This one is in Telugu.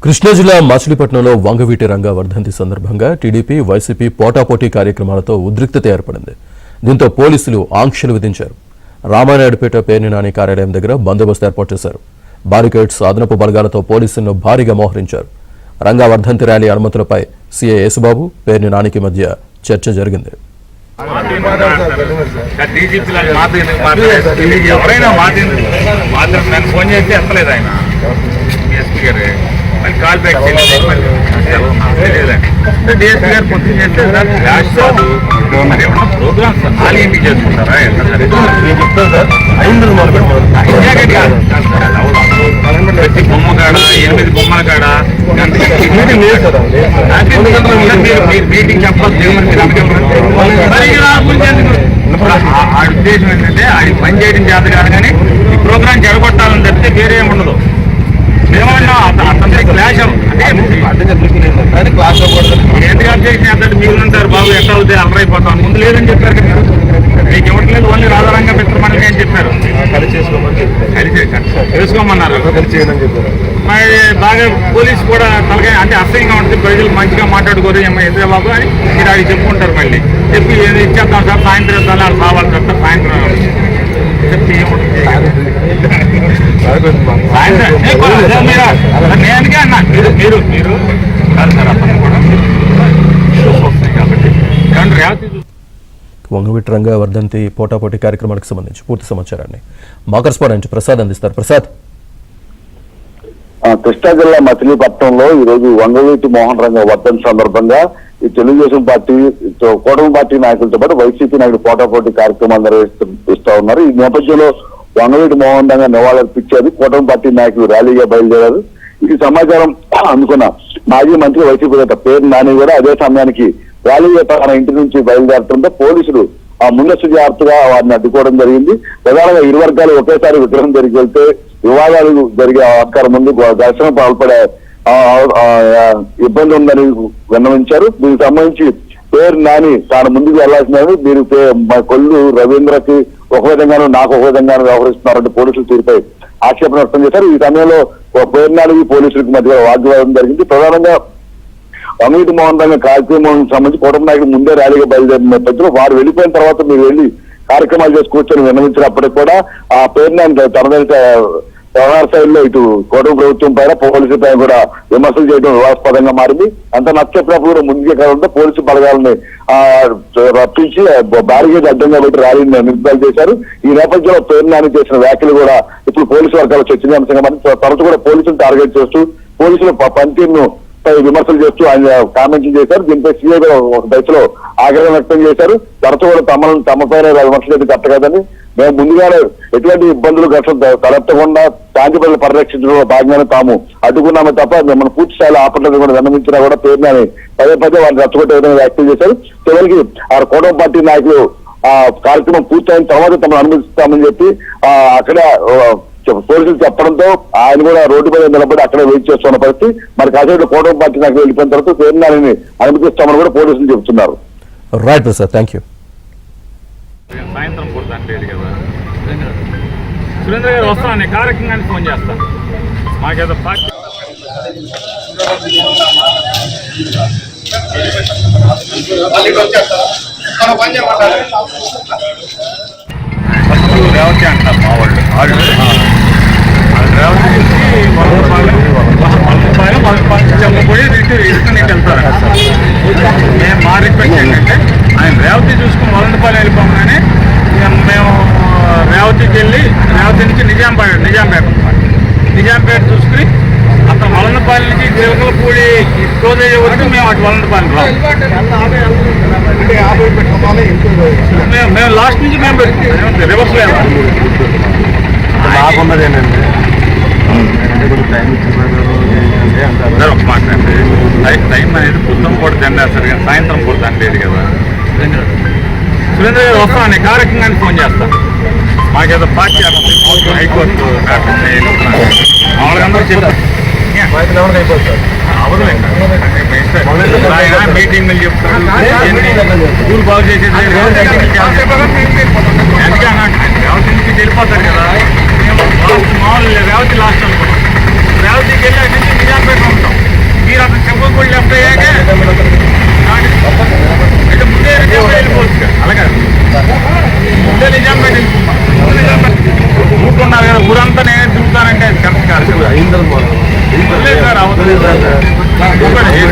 కృష్ణా జిల్లా మచిలీపట్నంలో వంగవీటి రంగా వర్ధంతి సందర్భంగా టీడీపీ వైసీపీ పోటాపోటీ కార్యక్రమాలతో ఉద్రిక్తత ఏర్పడింది. దీంతో పోలీసులు ఆంక్షలు విధించారు. రామానాయుడుపేట పేర్ని నాని కార్యాలయం దగ్గర బందోబస్తు ఏర్పాటు చేశారు. బారికేడ్స్, అదనపు బలగాలతో పోలీసులను భారీగా మోహరించారు. రంగా వర్ధంతి ర్యాలీ అనుమతులపై సీఐ యేసుబాబు, పేర్ని నానికి మధ్య చర్చ జరిగింది. కాల్ బ్యాక్ డిఎస్పీ గారు పొద్దున చేస్తే ఫ్లాష్ కాదు ప్రోగ్రామ్స్ ఖాళీ ఇంటికి చేసుకుంటారా ప్రతి బొమ్మ కాడ 8 బొమ్మల కాడ మీటింగ్ చెప్పాలి. ఆ ఉద్దేశం ఏంటంటే ఆయన పని చేయడం చేత కాదు, కానీ ఈ ప్రోగ్రాం జరగొట్టాలని చెప్తే వేరే ఏమి ఉండదు. మేమన్నా అతని క్లాష్ ఎందుకు అబ్జెక్షన్ అంటే మీరు ఉంటారు బాబు ఎట్లా అవుతాయి అలరైపోతాం ముందు లేదని చెప్పారు కదా. మీకు ఇవ్వట్లేదు, ఓన్లీ రాధారంగా మిత్రమని అని చెప్పారు. తెలుసుకోమన్నారు. మరి బాగా పోలీసు కూడా తలకాయ అంటే అసహ్యంగా ఉంటుంది. ప్రజలు మంచిగా మాట్లాడుకోరు ఎదురే బాబు అని మీరు అడిగి చెప్పుకుంటారు. మళ్ళీ చెప్పి ఇచ్చేద్దాం సార్, సాయంత్రం తల రావాలి సార్, సాయంత్రం చెప్పి నేనుగా అన్నా మీరు కాదు సార్ అతను కూడా కాబట్టి వంగవీటి రంగా వర్ధంతి పోటాపోటీ కార్యక్రమానికి సంబంధించి పూర్తి సమాచారాన్ని మా కరెస్పాండెంట్ ప్రసాద్ అందిస్తారు. ప్రసాద్. కృష్ణా జిల్లా మచిలీపట్నంలో ఈ రోజు వంగవీటి మోహన్ రంగా వర్ధంతి సందర్భంగా ఈ తెలుగుదేశం పార్టీ, కూటమి పార్టీ నాయకులతో పాటు వైసీపీ నాయకులు పోటాపోటీ కార్యక్రమాలు నిర్వహిస్తూ ఉన్నారు. ఈ నేపథ్యంలో వంగవీటి మోహన్ రంగా నివాళులర్పించారు. కూటమి పార్టీ నాయకులు ర్యాలీగా బయలుదేరారు. ఈ సమాచారం అందుకున్న మాజీ మంత్రి వైసీపీ నేత పేర్ని నాని కూడా అదే సమయానికి ర్యాలీగా తన ఇంటి నుంచి బయలుదేరడంతో పోలీసులు ఆ ముందస్తు జాగ్రత్తగా వారిని అడ్డుకోవడం జరిగింది. ప్రధానంగా ఇరు వర్గాలు ఒకేసారి విగ్రహం జరిగి వెళ్తే వివాదాలు జరిగే ఆస్కారం ముందు ఘర్షణ పాల్పడే ఇబ్బంది ఉందని విన్నవించారు. దీనికి సంబంధించి పేరు నాని తాను ముందుకు వెళ్లాల్సిందని, మీరు కొల్లు రవీంద్రకి ఒక విధంగానూ నాకు ఒక విధంగానూ వ్యవహరిస్తున్నారంటే పోలీసులు తీరుపై ఆక్షేపణ వ్యక్తం చేశారు. ఈ సమయంలో పేరు నానికి పోలీసులకు మధ్య వాగ్వాదం జరిగింది. ప్రధానంగా వంగవీటి మోహన్ రంగా కార్యక్రమం సంబంధించి కూటమి నాయకులు ముందే ర్యాలీగా బయలుదేరిన నేపథ్యంలో వారు వెళ్ళిపోయిన తర్వాత మీరు వెళ్ళి కార్యక్రమాలు చేసుకోవచ్చని విన్నవించినప్పటికీ కూడా ఆ పేరు నాని తనదైన వ్యవహార శైలిలో ఇటు కూటమి ప్రభుత్వం పైన పోలీసుల పైన కూడా విమర్శలు చేయడం వివాదాస్పదంగా మారింది. అంత నచ్చప్రభు కూడా ముందుకే కాకుండా పోలీసు బలగాలని రప్పించి బ్యారికేడ్ అడ్డంగా పెట్టి ర్యాలీని నిర్ధారణ చేశారు. ఈ నేపథ్యంలో పేరు నాని చేసిన వ్యాఖ్యలు కూడా ఇప్పుడు పోలీసు వర్గాల చర్చనీయాంశంగా మారి తరచు కూడా పోలీసులు టార్గెట్ చేస్తూ పోలీసుల పనితీరును విమర్శలు చేస్తూ ఆయన కామెంట్లు చేశారు. దీనిపై సీఐ ఒక దశలో ఆగ్రహం వ్యక్తం చేశారు. తరచు కూడా తమ పైన విమర్శలు అయితే కట్టగదని, మేము ముందుగానే ఎటువంటి ఇబ్బందులు ఘర్షణ తలెత్తకుండా శాంతి ప్రజలు పరిరక్షించడంలో భాగంగానే తాము అడ్డుకున్నామే తప్ప మిమ్మల్ని పూర్తి స్థాయిలో ఆపట్లేదు కూడా విన్నవించినా కూడా పేరుని పదే పదే వారిని రెచ్చగొట్టే విధంగా వ్యాఖ్యలు చేశారు. చివరికి ఆ కూటమి పార్టీ నాయకులు ఆ కార్యక్రమం పూర్తయిన తర్వాత తమను అనుమతిస్తామని చెప్పి అక్కడ పోలీసులు చెప్పడంతో ఆయన కూడా రోడ్డు మీద నిలబడి అక్కడే వెయిట్ చేస్తున్న పరిస్థితి. మరి కాసేపు కూటమి పార్టీ నాయకులు వెళ్ళిపోయిన తర్వాత పేరుని అనుమతిస్తామని కూడా పోలీసులు చెబుతున్నారు. Right Prasad, thank you. సాయంత్రం పూర్తి లేదు కదా. సురేంద్ర గారు వస్తాను, కార్యక్రమానికి ఫోన్ చేస్తాను. మాకేదో పార్టీ రేవతి అంటారు మా వాళ్ళు. రేవతి నుంచి 100 రూపాయలు చెమ్మపోయి రిటర్న్ వెళ్తారు. మేము మా రిక్వెస్ట్ ఏంటంటే ఆయన రేవతి చూసుకుని 100 రూపాయలు వెళ్ళిపోగానే మేము రేవతికి వెళ్ళి రేవతి నుంచి నిజాంపేట చూసుకుని అక్కడ 100 రూపాయల నుంచి జీవకలపూడి క్లోజ్ అయ్యే వరకు మేము అటు 100 రూపాయలు రాము. మేము లాస్ట్ నుంచి మేము రివర్స్ లేదు. బాగున్నది ఏంటంటే ఒక మాట అండి, టైం అనేది పొద్దున కూడా దండేస్తారు కానీ సాయంత్రం కూడా దండలేదు కదా. సురేంద్ర గారు వస్తాను, కార్యక్రమానికి ఫోన్ చేస్తాను. మాకేదో పార్టీ హైకోర్టు మామూలుగా అందరూ చెప్పారు మీటింగ్లు చెప్తారు, స్కూల్ బాగు చేసేది ఎందుకన్నా రేవతి నుంచి వెళ్ళిపోతారు కదా. మేము మామూలు రేవతి లాస్ట్ అనుకుంటాం, రేవతికి వెళ్ళి అక్కడి నుంచి నిజాంపేట ఉంటాం. లేదు సార్ అవతలేదు సార్